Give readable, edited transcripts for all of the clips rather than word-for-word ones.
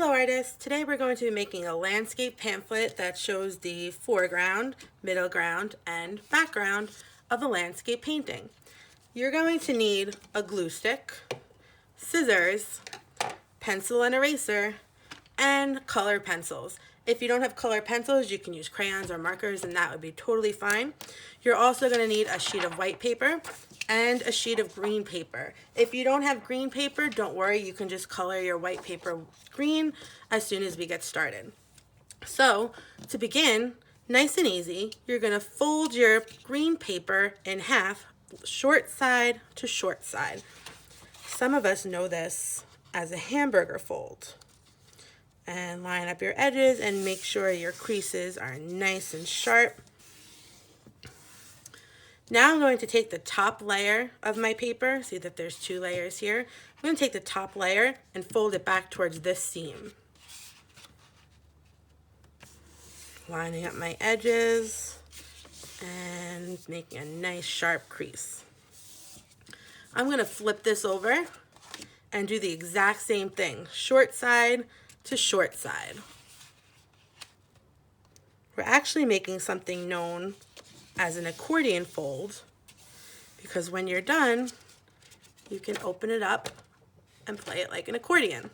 Hello artists! Today we're going to be making a landscape pamphlet that shows the foreground, middle ground, and background of a landscape painting. You're going to need a glue stick, scissors, pencil and eraser, and color pencils. If you don't have color pencils, you can use crayons or markers and that would be totally fine. You're also going to need a sheet of white paper and a sheet of green paper. If you don't have green paper, don't worry, you can just color your white paper green as soon as we get started. So, to begin, nice and easy, you're going to fold your green paper in half, short side to short side. Some of us know this as a hamburger fold. And line up your edges and make sure your creases are nice and sharp. Now I'm going to take the top layer of my paper, see that there's two layers here. I'm going to take the top layer and fold it back towards this seam. Lining up my edges and making a nice sharp crease. I'm going to flip this over and do the exact same thing, short side to short side. We're actually making something known as an accordion fold because when you're done, you can open it up and play it like an accordion.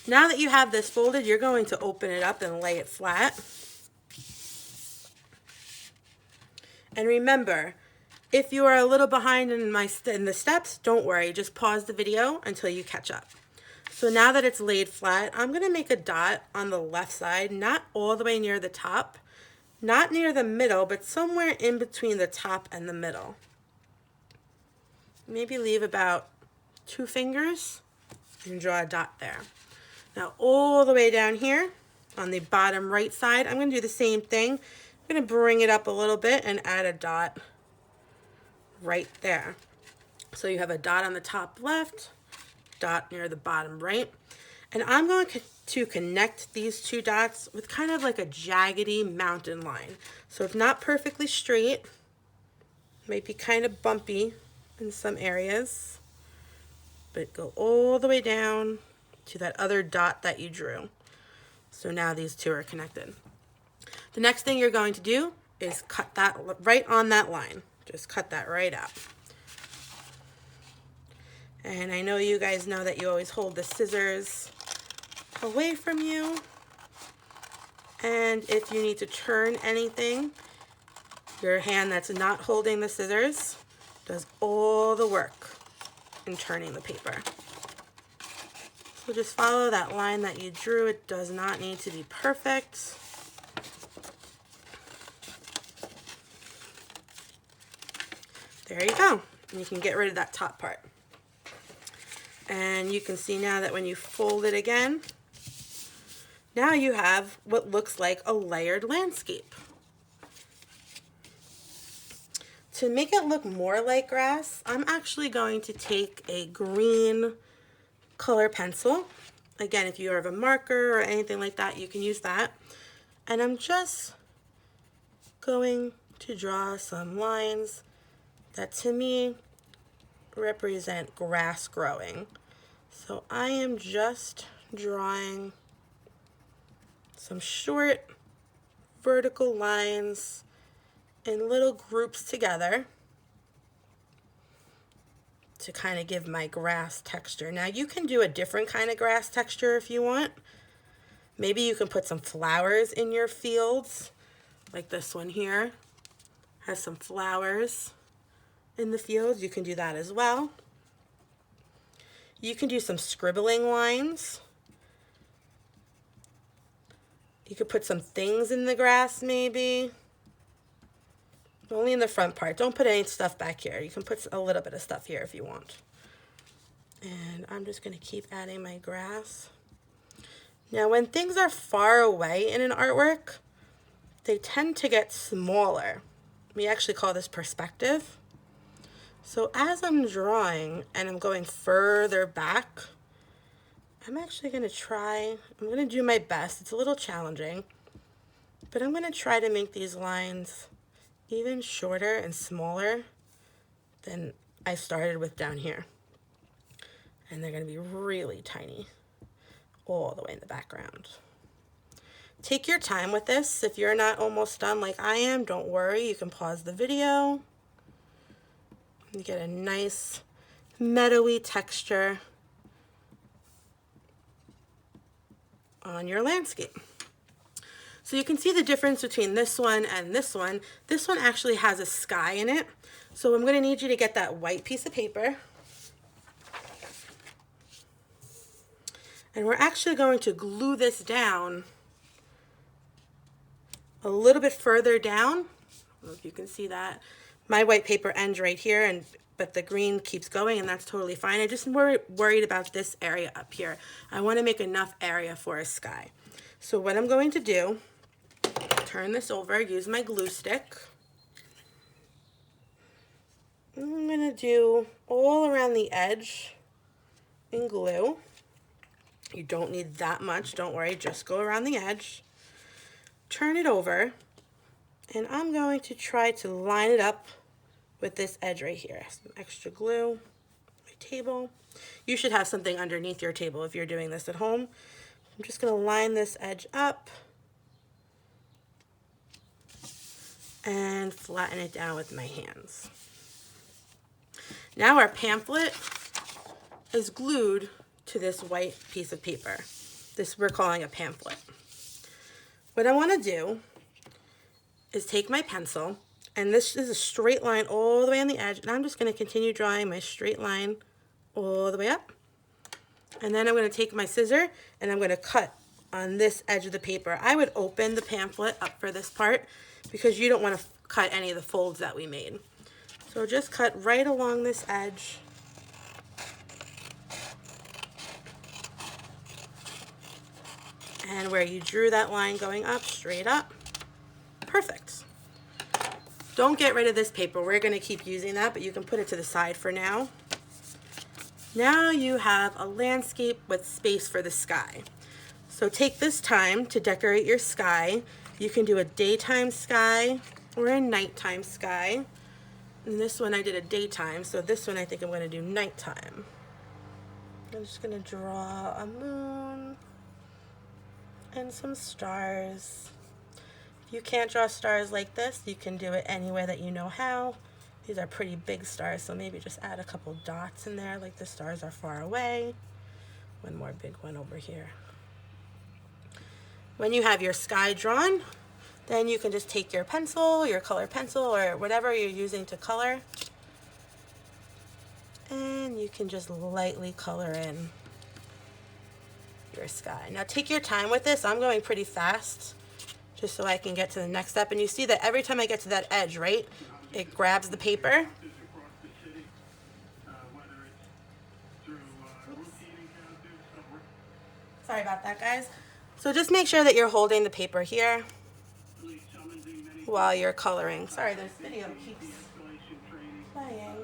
Now that you have this folded, you're going to open it up and lay it flat. And remember, if you are a little behind in the steps, don't worry, just pause the video until you catch up. So now that it's laid flat, I'm going to make a dot on the left side, not all the way near the top, not near the middle, but somewhere in between the top and the middle. Maybe leave about 2 fingers and draw a dot there. Now all the way down here on the bottom right side, I'm going to do the same thing. I'm going to bring it up a little bit and add a dot right there. So you have a dot on the top left, dot near the bottom right, and I'm going to connect these two dots with kind of like a jaggedy mountain line. So it's not perfectly straight, might be kind of bumpy in some areas, but go all the way down to that other dot that you drew. So now these two are connected. The next thing you're going to do is cut that right on that line. Just cut that right out. And I know you guys know that you always hold the scissors away from you. And if you need to turn anything, your hand that's not holding the scissors does all the work in turning the paper. So just follow that line that you drew. It does not need to be perfect. There you go. And you can get rid of that top part. And you can see now that when you fold it again, now you have what looks like a layered landscape. To make it look more like grass, I'm actually going to take a green color pencil. Again, if you have a marker or anything like that, you can use that. And I'm just going to draw some lines that to me represent grass growing. So I am just drawing some short vertical lines in little groups together to kind of give my grass texture. Now you can do a different kind of grass texture if you want. Maybe you can put some flowers in your fields, like this one here has some flowers in the fields. You can do that as well. You can do some scribbling lines. You could put some things in the grass maybe. Only in the front part. Don't put any stuff back here. You can put a little bit of stuff here if you want. And I'm just going to keep adding my grass. Now when things are far away in an artwork, they tend to get smaller. We actually call this perspective. So as I'm drawing and I'm going further back, I'm actually going to I'm going to do my best. It's a little challenging, but I'm going to try to make these lines even shorter and smaller than I started with down here. And they're going to be really tiny. all the way in the background. Take your time with this. If you're not almost done like I am, don't worry. You can pause the video. You get a nice meadowy texture on your landscape. So you can see the difference between this one and this one. This one actually has a sky in it. So I'm going to need you to get that white piece of paper. And we're actually going to glue this down a little bit further down. I don't know if you can see that. My white paper ends right here, but the green keeps going, and that's totally fine. I just worried about this area up here. I want to make enough area for a sky. So what I'm going to do, turn this over, use my glue stick. I'm going to do all around the edge in glue. You don't need that much, don't worry, just go around the edge. Turn it over, and I'm going to try to line it up with this edge right here. Some extra glue, my table. You should have something underneath your table if you're doing this at home. I'm just going to line this edge up and flatten it down with my hands. Now our pamphlet is glued to this white piece of paper. This we're calling a pamphlet. What I want to do is take my pencil, and this is a straight line all the way on the edge, and I'm just going to continue drawing my straight line all the way up. And then I'm going to take my scissor and I'm going to cut on this edge of the paper. I would open the pamphlet up for this part because you don't want to cut any of the folds that we made. So just cut right along this edge. And where you drew that line going up, straight up. Perfect. Don't get rid of this paper. We're going to keep using that, but you can put it to the side for now. Now you have a landscape with space for the sky. So take this time to decorate your sky. You can do a daytime sky or a nighttime sky. And this one I did a daytime, so this one I think I'm going to do nighttime. I'm just going to draw a moon and some stars. If you can't draw stars like this, you can do it any way that you know how. These are pretty big stars, so maybe just add a couple dots in there like the stars are far away. One more big one over here. When you have your sky drawn, then you can just take your pencil, your color pencil, or whatever you're using to color, and you can just lightly color in your sky. Now take your time with this. I'm going pretty fast just so I can get to the next step. And you see that every time I get to that edge, right, it grabs the paper. Oops. Sorry about that, guys. So just make sure that you're holding the paper here while you're coloring. Sorry, this video keeps playing.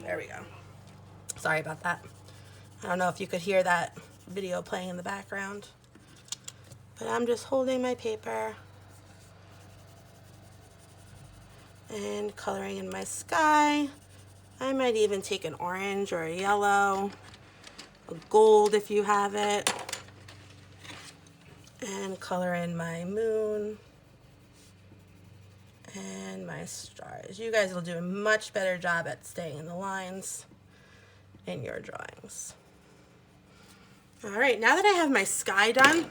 There we go. Sorry about that. I don't know if you could hear that video playing in the background. But I'm just holding my paper and coloring in my sky. I might even take an orange or a yellow, a gold if you have it, and color in my moon and my stars. You guys will do a much better job at staying in the lines in your drawings. All right, now that I have my sky done,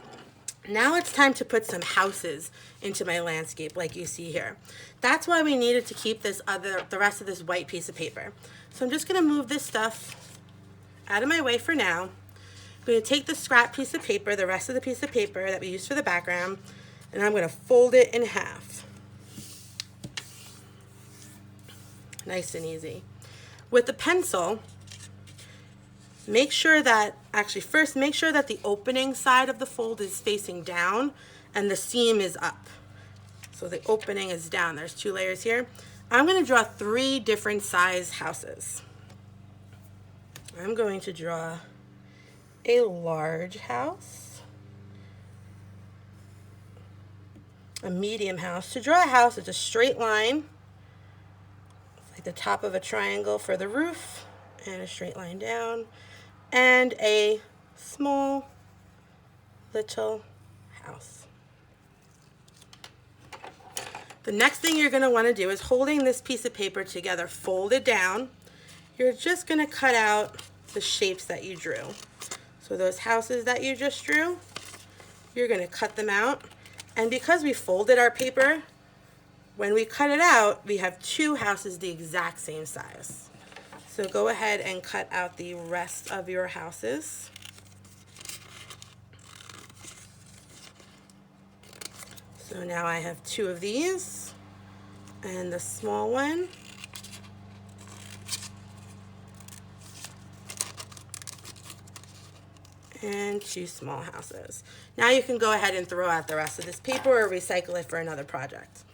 now it's time to put some houses into my landscape like you see here. That's why we needed to keep the rest of this white piece of paper. So I'm just gonna move this stuff out of my way for now. I'm gonna take the scrap piece of paper, the rest of the piece of paper that we used for the background, and I'm gonna fold it in half. Nice and easy. With the pencil, make sure that the opening side of the fold is facing down and the seam is up. So the opening is down. There's 2 layers here. I'm going to draw 3 different size houses. I'm going to draw a large house, a medium house. To draw a house, it's a straight line. I Get the top of a triangle for the roof and a straight line down and a small little house. The next thing you're going to want to do is, holding this piece of paper together folded down, you're just going to cut out the shapes that you drew. So those houses that you just drew, you're going to cut them out. And because we folded our paper, when we cut it out, we have two houses the exact same size. So go ahead and cut out the rest of your houses. So now I have two of these and the small one. And two small houses. Now you can go ahead and throw out the rest of this paper or recycle it for another project.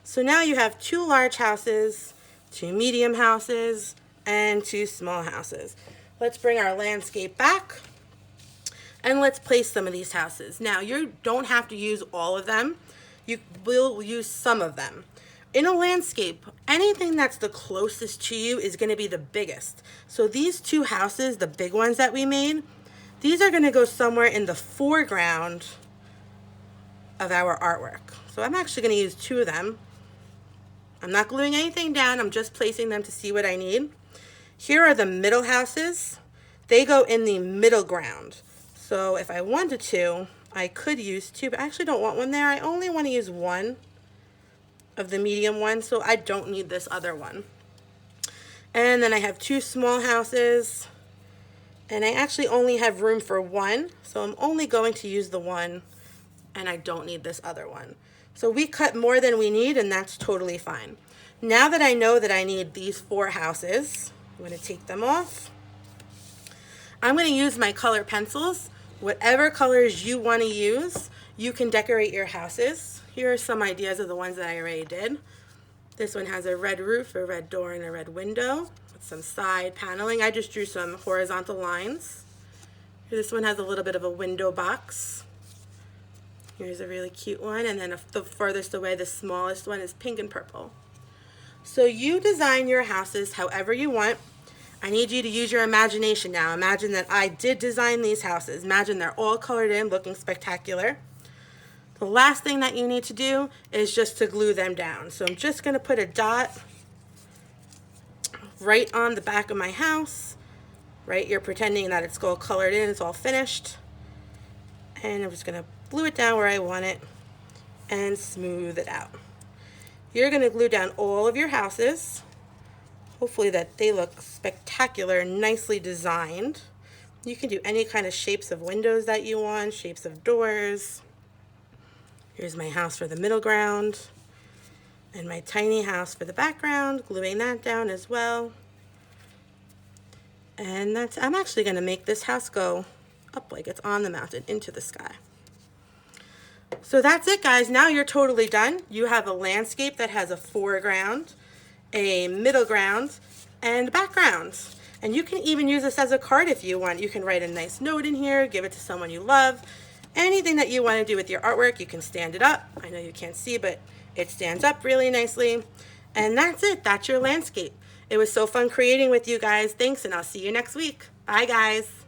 So now you have two large houses, two medium houses, and two small houses. Let's bring our landscape back and let's place some of these houses. Now you don't have to use all of them. You will use some of them. In a landscape, anything that's the closest to you is going to be the biggest. So these two houses, the big ones that we made, these are going to go somewhere in the foreground of our artwork. So I'm actually going to use two of them. I'm not gluing anything down, I'm just placing them to see what I need. Here are the middle houses. They go in the middle ground. So if I wanted to, I could use two, but I actually don't want one there. I only want to use one of the medium ones, so I don't need this other one. And then I have two small houses, and I actually only have room for one, so I'm only going to use the one, and I don't need this other one. So we cut more than we need, and that's totally fine. Now that I know that I need these four houses, I'm going to take them off. I'm going to use my color pencils. Whatever colors you want to use, you can decorate your houses. Here are some ideas of the ones that I already did. This one has a red roof, a red door, and a red window with some side paneling. I just drew some horizontal lines. This one has a little bit of a window box. Here's a really cute one, and then the furthest away, the smallest one, is pink and purple. So you design your houses however you want. I need you to use your imagination now. Imagine that I did design these houses. Imagine they're all colored in, looking spectacular. The last thing that you need to do is just to glue them down. So I'm just going to put a dot right on the back of my house. Right, you're pretending that it's all colored in, it's all finished. And I'm just going to glue it down where I want it and smooth it out. You're going to glue down all of your houses. Hopefully that they look spectacular, nicely designed. You can do any kind of shapes of windows that you want, shapes of doors. Here's my house for the middle ground and my tiny house for the background, gluing that down as well. And I'm actually going to make this house go up like it's on the mountain into the sky. So that's it, guys. Now you're totally done. You have a landscape that has a foreground, a middle ground, and background. And you can even use this as a card if you want. You can write a nice note in here, give it to someone you love. Anything that you want to do with your artwork, you can stand it up. I know you can't see, but it stands up really nicely. And that's it. That's your landscape. It was so fun creating with you guys. Thanks, and I'll see you next week. Bye, guys.